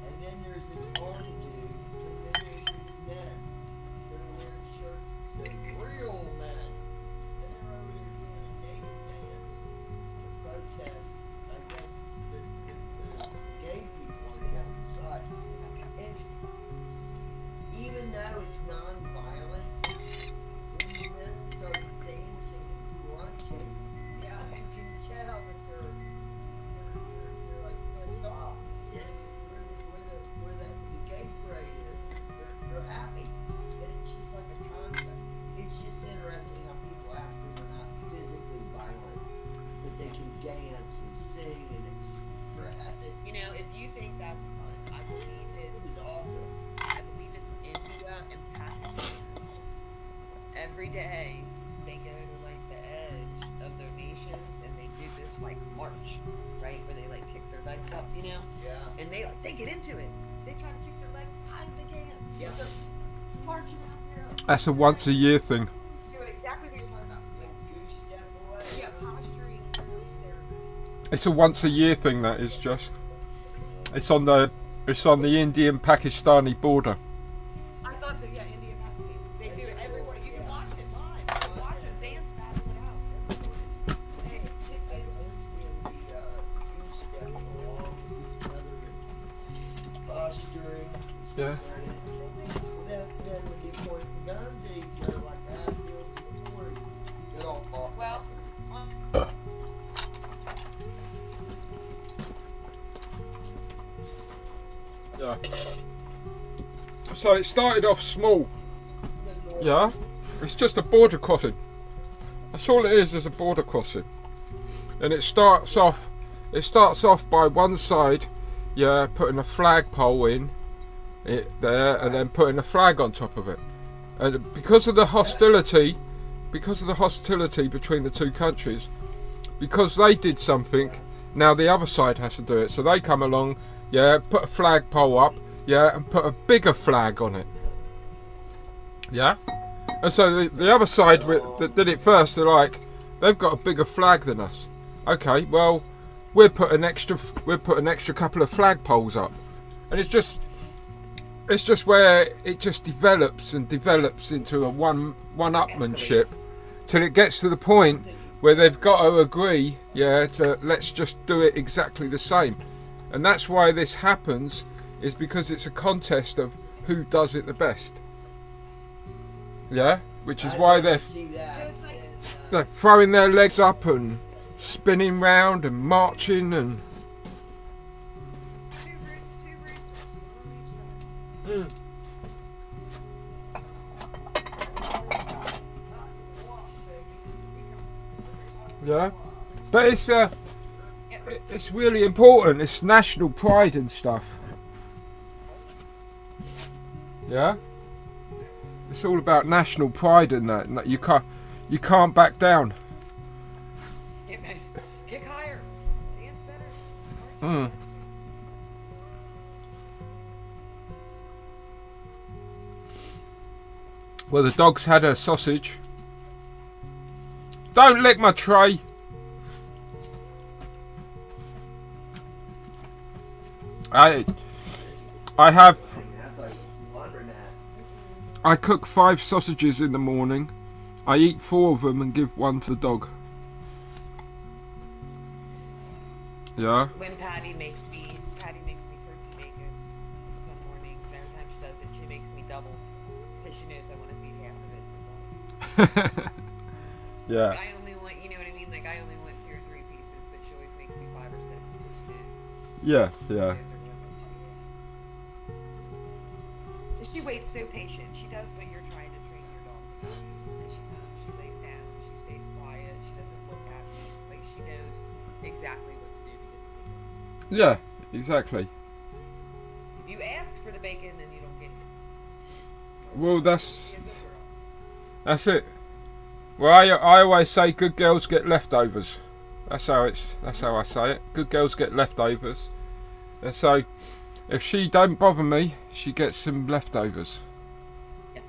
S4: And then there's this army dude, and then there's these men that are wearing shirts that say real men. And they're over there doing a naked dance to protest, I guess, the gay people on the other side. And even though it's non-violent, when the men start dancing and grunting, yeah, you can tell that they're like pissed off. And where the gay parade is, they're happy. And it's just like a concept. It's just interesting how people act when they're not physically violent, but they can dance and sing and express it.
S3: If you think that's fun, I believe
S4: It's awesome.
S3: I believe it's India and Pakistan. Every day they go to like the edge of their nations and they do this like march, right? Where they like kick their legs up,
S4: Yeah.
S3: and they get into it. They try to kick their legs as high as they can.
S4: Yeah.
S3: They're marching out there.
S1: That's a once a year thing.
S3: Doing exactly what you're talking about.
S4: Like goose step away.
S1: It's a once a year thing, that is, just. It's on the Indian Pakistani border.
S3: I thought so. Yeah, Indian Pakistan. They do it everywhere. You can watch it live. You can watch them dance, battle it out.
S4: Hey, I understand the two-step along with other posturing.
S1: Yeah.
S4: Then when you point the guns at each other like that, feels before, get all caught.
S3: Well,
S1: Yeah. So it started off small. Yeah. It's just a border crossing. That's all it is a border crossing. And it starts off by one side, yeah, putting a flagpole in it there and then putting a flag on top of it. And because of the hostility between the two countries, because they did something, now the other side has to do it. So they come along, yeah, put a flagpole up, yeah, and put a bigger flag on it. Yeah? And so the other side that did it first, they're like, they've got a bigger flag than us. Okay, well, we'll put an extra couple of flagpoles up. And it's just where it just develops into a one-upmanship till it gets to the point where they've got to agree, yeah, to let's just do it exactly the same. And that's why this happens, is because it's a contest of who does it the best. Yeah, which is why they're throwing their legs up and spinning round and marching and.
S3: two roosters, one on each side.
S1: Yeah, but it's really important. It's national pride and stuff. Yeah, it's all about national pride and that. And that you can't back down.
S3: Kick higher. Dance better.
S1: Mm. Well, the dog's had her sausage. Don't lick my tray. I cook 5 sausages in the morning. I eat 4 of them and give 1 to the dog. Yeah.
S3: When Patty makes me turkey bacon some mornings. Every time she does it, she makes me double because she knows I want to feed half of it to the dog.
S1: Yeah.
S3: I only want, you know what I mean? Like I only want 2 or 3 pieces, but she always makes me 5 or 6 because she knows.
S1: Yeah. Yeah.
S3: She waits so patient. She does what you're trying to train your dog to do. And she comes, she lays down, she stays quiet, she doesn't look at me. Like she knows exactly what to do to get the bacon.
S1: Yeah. Exactly.
S3: If you ask for the bacon, then you don't get it.
S1: Well,
S3: She's a
S1: that's
S3: good girl.
S1: it. Well, I always say good girls get leftovers. That's how I say it. Good girls get leftovers. And so, if she don't bother me, she gets some leftovers.
S3: Yeah.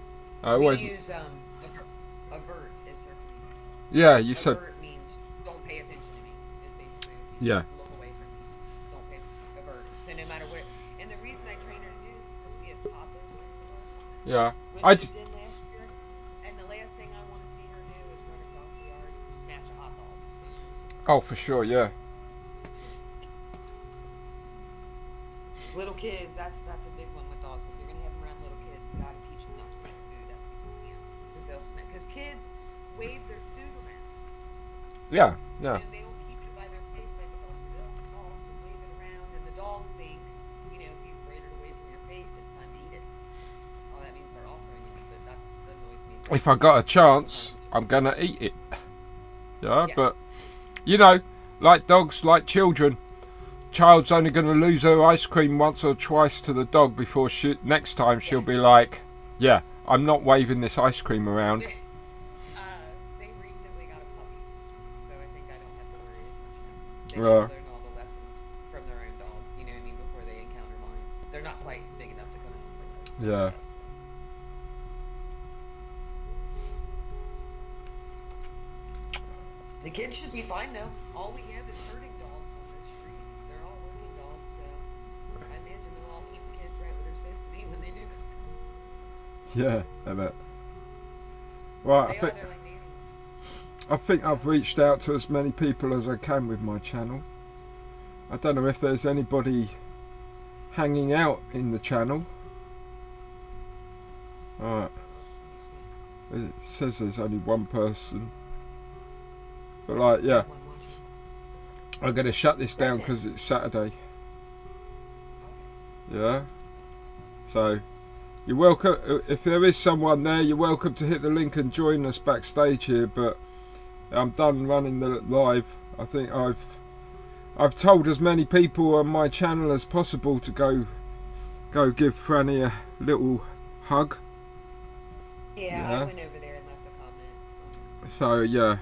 S1: I always.
S3: We use avert as her command.
S1: Yeah, you said.
S3: Avert means don't pay attention to me. It basically means
S1: Yeah.
S3: look away from me. Don't pay avert. So no matter where. And the reason I train her to do this is because we have toddlers next door.
S1: Yeah.
S3: When
S1: I
S3: we did last year, and the last thing I want to see her do is run across the yard and snatch a hot dog.
S1: Oh, for sure. Yeah.
S3: Little kids, that's a big one with dogs. If you're gonna have them around little kids, you gotta teach them not to take food out of people's hands because they'll snap. Because kids wave their food around.
S1: Yeah. Yeah.
S3: And they don't keep it by their face like adults do. They'll talk and wave it around, and the dog thinks, you know, if you've braided it away from your face, it's time to eat it. Oh, that means they're offering it, but that annoys me.
S1: If I got a chance, I'm gonna eat it. Yeah.
S3: Yeah.
S1: But you know, like dogs, like children. Child's only going to lose her ice cream once or twice to the dog before next time she'll be like, yeah, I'm not waving this ice cream around.
S3: They recently got a puppy, so I think I don't have to worry as much now. They should learn all the lessons from their own dog, you know what I mean, before they encounter mine. They're not quite big enough to come out and play by themselves
S1: Yeah.
S3: yet, so. The kids should be fine though. All we have is herding dogs.
S1: Yeah, I bet. Right,
S3: They are, they're like nannies.
S1: I think I've reached out to as many people as I can with my channel. I don't know if there's anybody hanging out in the channel. Alright,
S3: Let me see.
S1: it says there's only one person. But like, yeah,
S3: One watching.
S1: I'm going to shut this down
S3: Bridget.
S1: because it's Saturday.
S3: Okay.
S1: Yeah. So, you're welcome. If there is someone there, you're welcome to hit the link and join us backstage here. But I'm done running the live. I think I've told as many people on my channel as possible to go give Frannie a little hug.
S3: Yeah,
S1: Yeah.
S3: I went over there and left a comment.
S1: So yeah.